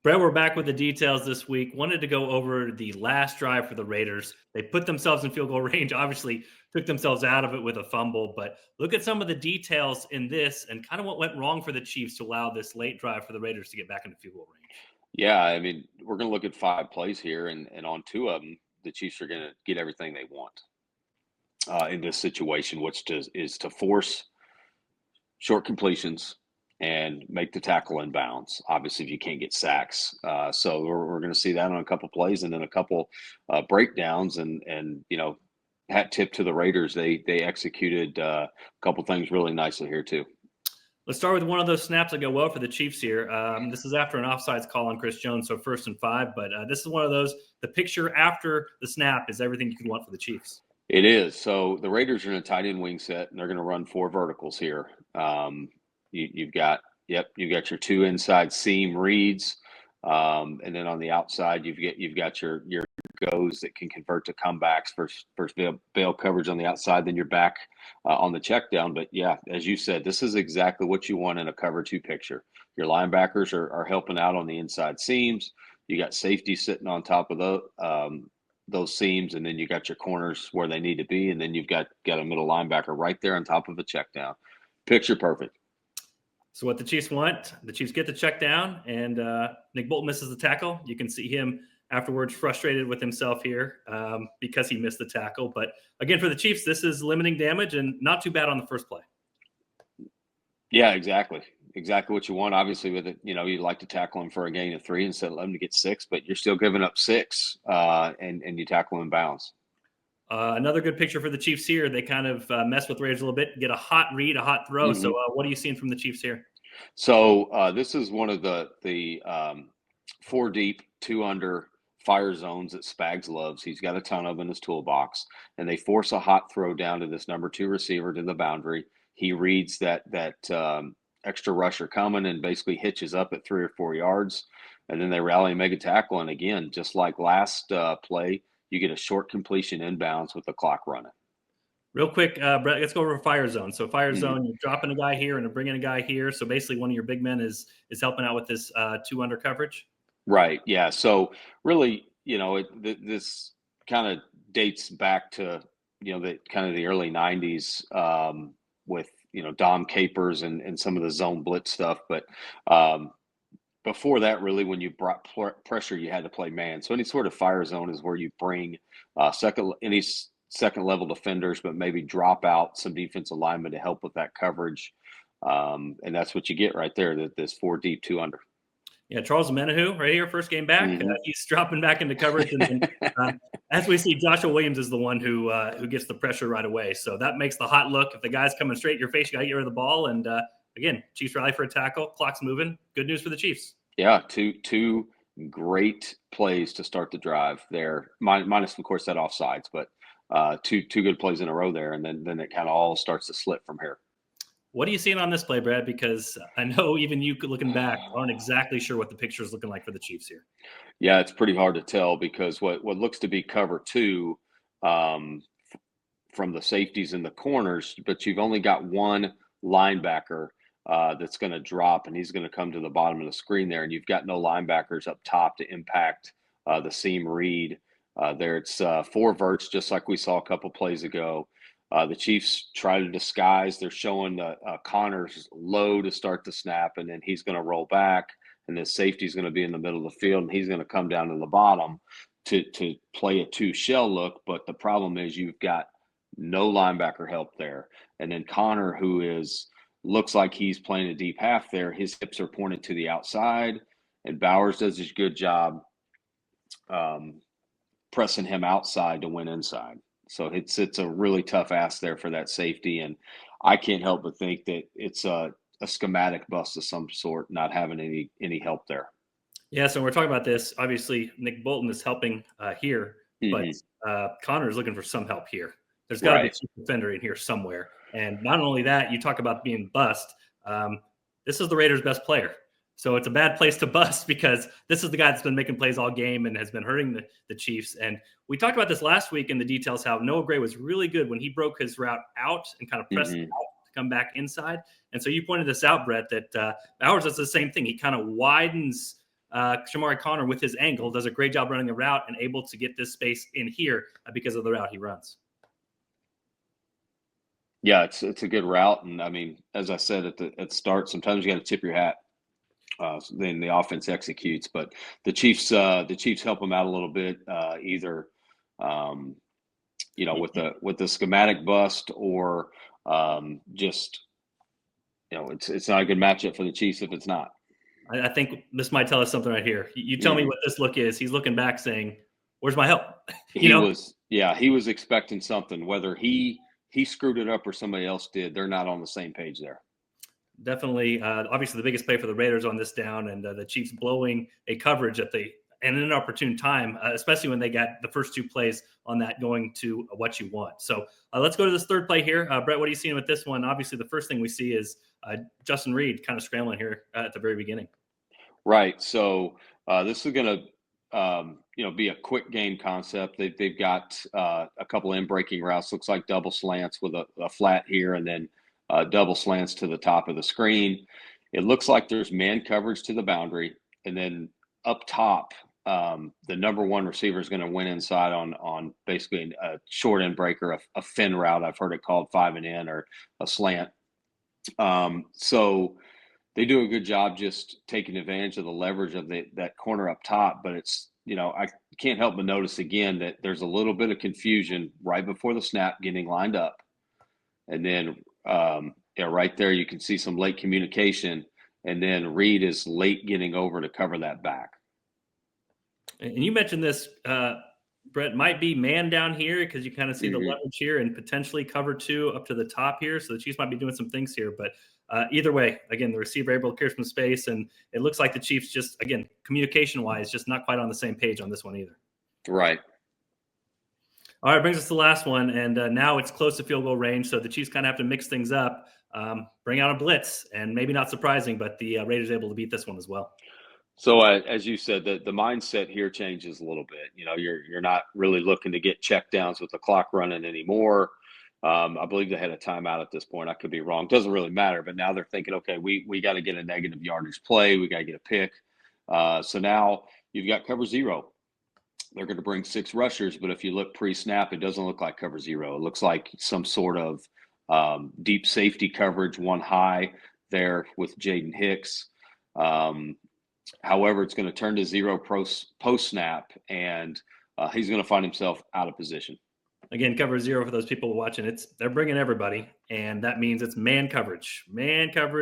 Brett, we're back with the details this week. Wanted to go over the last drive for the Raiders. They put themselves in field goal range, obviously took themselves out of it with a fumble, but look at some of the details in this and kind of what went wrong for the Chiefs to allow this late drive for the Raiders to get back into field goal range. Yeah, I mean, we're going to look at 5 plays here, and on 2 of them, the Chiefs are going to get everything they want in this situation, is to force short completions and make the tackle in bounds. Obviously, if you can't get sacks, so we're going to see that on a couple plays, and then a couple breakdowns, and hat tip to the Raiders. They executed a couple things really nicely here too. Let's start with one of those snaps that go well for the Chiefs here. This is after an offsides call on Chris Jones, so 1st and 5. But this is one of those, the picture after the snap is everything you could want for the Chiefs. It is. So the Raiders are in a tight end wing set, and they're going to run 4 verticals here. You've got your 2 inside seam reads, and then on the outside you've got your goes that can convert to comebacks. First bail coverage on the outside, then you're back on the check down. But yeah, as you said, this is exactly what you want in a cover 2 picture. Your linebackers are helping out on the inside seams. You got safety sitting on top of those seams, and then you got your corners where they need to be, and then you've got a middle linebacker right there on top of a check down. Picture perfect. So what the Chiefs want, the Chiefs get the check down, and Nick Bolton misses the tackle. You can see him afterwards frustrated with himself here because he missed the tackle. But again, for the Chiefs, this is limiting damage and not too bad on the first play. Yeah, exactly what you want. Obviously, with it, you'd like to tackle him for a gain of 3 instead of letting him to get 6, but you're still giving up 6, and you tackle him in bounds. Another good picture for the Chiefs here. They kind of mess with Raiders a little bit, get a hot read, a hot throw. Mm-hmm. So what are you seeing from the Chiefs here? So this is one of the 4 deep, 2 under fire zones that Spags loves. He's got a ton of in his toolbox, and they force a hot throw down to this number 2 receiver to the boundary. He reads that extra rusher coming and basically hitches up at 3 or 4 yards, and then they rally and make a tackle. And again, just like last play, you get a short completion inbounds with the clock running. Real quick, Brett, let's go over fire zone. So fire zone, you're dropping a guy here and bringing a guy here. So basically one of your big men is helping out with this 2 under coverage. Right. Yeah. So really, this kind of dates back to, the early 90s with, Dom Capers and some of the zone blitz stuff. But before that, really, when you brought pressure, you had to play man. So any sort of fire zone is where you bring any second level defenders, but maybe drop out some defensive linemen to help with that coverage. And that's what you get right there, this 4 deep, 2 under. Yeah, Charles Menahu right here, first game back. Mm-hmm. He's dropping back into coverage. And as we see, Joshua Williams is the one who gets the pressure right away. So that makes the hot look. If the guy's coming straight at your face, you got to get rid of the ball. And again, Chiefs rally for a tackle. Clock's moving. Good news for the Chiefs. Yeah, two great plays to start the drive there. Minus, of course, that offsides, but two good plays in a row there. And then it kind of all starts to slip from here. What are you seeing on this play, Brad? Because I know even you looking back aren't exactly sure what the picture is looking like for the Chiefs here. Yeah, it's pretty hard to tell because what looks to be cover 2 from the safeties and the corners, but you've only got one linebacker that's going to drop, and he's going to come to the bottom of the screen there, and you've got no linebackers up top to impact the seam read. There it's 4 verts, just like we saw a couple plays ago. The Chiefs try to disguise. They're showing Connor's low to start the snap, and then he's going to roll back, and the safety's going to be in the middle of the field, and he's going to come down to the bottom to play a 2 shell look. But the problem is you've got no linebacker help there. And then Connor, who looks like he's playing a deep half there, his hips are pointed to the outside, and Bowers does a good job pressing him outside to win inside. So it's a really tough ask there for that safety, and I can't help but think that it's a schematic bust of some sort, not having any help there. Yeah, so we're talking about this. Obviously, Nick Bolton is helping here, but Connor is looking for some help here. There's got to be a chief defender in here somewhere. And not only that, you talk about being bust. This is the Raiders' best player. So it's a bad place to bust because this is the guy that's been making plays all game and has been hurting the Chiefs. And we talked about this last week in the details, how Noah Gray was really good when he broke his route out and kind of pressed it out to come back inside. And so you pointed this out, Brett, that Bowers does the same thing. He kind of widens Shamari Connor, with his angle, does a great job running the route and able to get this space in here because of the route he runs. Yeah, it's a good route, and I mean, as I said at the start, sometimes you got to tip your hat. Then the offense executes, but the Chiefs help them out a little bit, either with the schematic bust or just it's not a good matchup for the Chiefs if it's not. I think this might tell us something right here. You tell me what this look is. He's looking back saying, "Where's my help?" He was expecting something, whether he screwed it up or somebody else did. They're not on the same page there. Definitely. Obviously, the biggest play for the Raiders on this down, and the Chiefs blowing a coverage at an inopportune time, especially when they got the first two plays on that going to what you want. So let's go to this third play here. Brett, what are you seeing with this one? Obviously, the first thing we see is Justin Reid kind of scrambling here at the very beginning. Right. So this is going to be a quick game concept. They've got a couple in breaking routes. Looks like double slants with a flat here, and then double slants to the top of the screen. It looks like there's man coverage to the boundary, and then up top, the number one receiver is going to win inside on basically a short end breaker, a fin route. I've heard it called 5 and in, or a slant. So they do a good job just taking advantage of the leverage of that corner up top. But it's, I can't help but notice again that there's a little bit of confusion right before the snap getting lined up. And then right there, you can see some late communication. And then Reid is late getting over to cover that back. And you mentioned this, Brett, might be man down here because you kind of see the leverage here and potentially cover 2 up to the top here. So the Chiefs might be doing some things here. But either way, again, the receiver able to clear some space. And it looks like the Chiefs just, again, communication-wise, just not quite on the same page on this one either. Right. All right, brings us to the last one. And now it's close to field goal range. So the Chiefs kind of have to mix things up, bring out a blitz. And maybe not surprising, but the Raiders able to beat this one as well. So as you said, the mindset here changes a little bit. You're not really looking to get checkdowns with the clock running anymore. I believe they had a timeout at this point. I could be wrong. Doesn't really matter. But now they're thinking, okay, we got to get a negative yardage play. We got to get a pick. So now you've got cover 0. They're going to bring 6 rushers, but if you look pre-snap, it doesn't look like cover 0. It looks like some sort of deep safety coverage, 1 high there with Jaden Hicks. However, it's going to turn to 0 post-snap, and he's going to find himself out of position. Again, cover 0 for those people watching. They're bringing everybody, and that means it's man coverage. The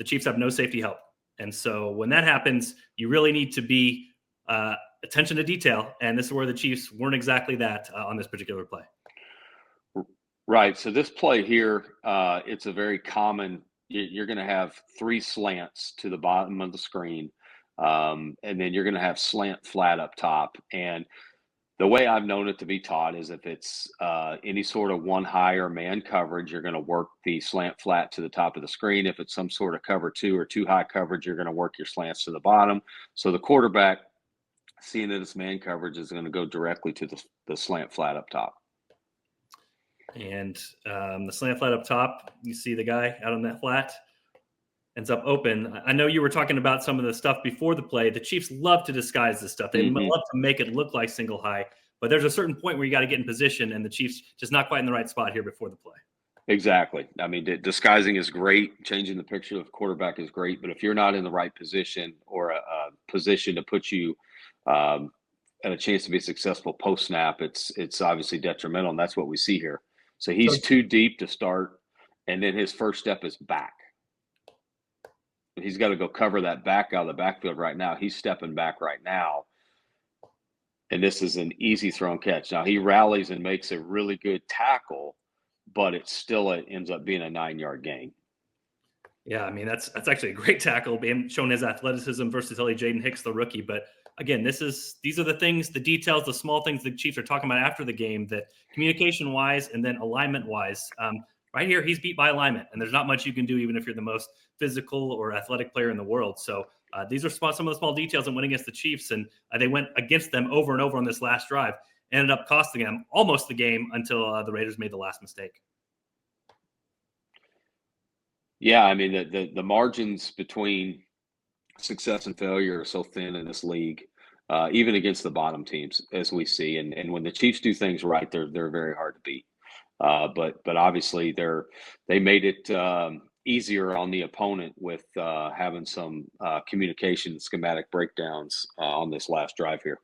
Chiefs have no safety help. And so when that happens, you really need to be attention to detail, and this is where the Chiefs weren't exactly that on this particular play. Right. So this play here, it's a very common – you're going to have 3 slants to the bottom of the screen, and then you're going to have slant flat up top. And the way I've known it to be taught is if it's any sort of 1 high or man coverage, you're going to work the slant flat to the top of the screen. If it's some sort of cover 2 or 2 high coverage, you're going to work your slants to the bottom. So the quarterback, seeing that it's man coverage, is going to go directly to the slant flat up top. And the slant flat up top, you see the guy out on that flat, ends up open. I know you were talking about some of the stuff before the play. The Chiefs love to disguise this stuff. They love to make it look like single high. But there's a certain point where you got to get in position, and the Chiefs just not quite in the right spot here before the play. Exactly. I mean, disguising is great. Changing the picture of the quarterback is great. But if you're not in the right position or a position to put you at a chance to be successful post-snap, it's obviously detrimental, and that's what we see here. So he's too deep to start, and then his first step is back. He's got to go cover that back out of the backfield right now. He's stepping back right now, and this is an easy throw and catch. Now, he rallies and makes a really good tackle, but it ends up being a 9-yard gain. Yeah, I mean, that's actually a great tackle, being shown his athleticism, versatility, Jaden Hicks, the rookie. But again, these are the things, the details, the small things the Chiefs are talking about after the game, that communication-wise and then alignment-wise. Right here, he's beat by alignment, and there's not much you can do even if you're the most physical or athletic player in the world. So these are some of the small details that went against the Chiefs, and they went against them over and over on this last drive. Ended up costing them almost the game until the Raiders made the last mistake. Yeah, I mean, the margins between success and failure are so thin in this league, even against the bottom teams, as we see. And when the Chiefs do things right, they're very hard to beat. But obviously they made it easier on the opponent with having some communication schematic breakdowns on this last drive here.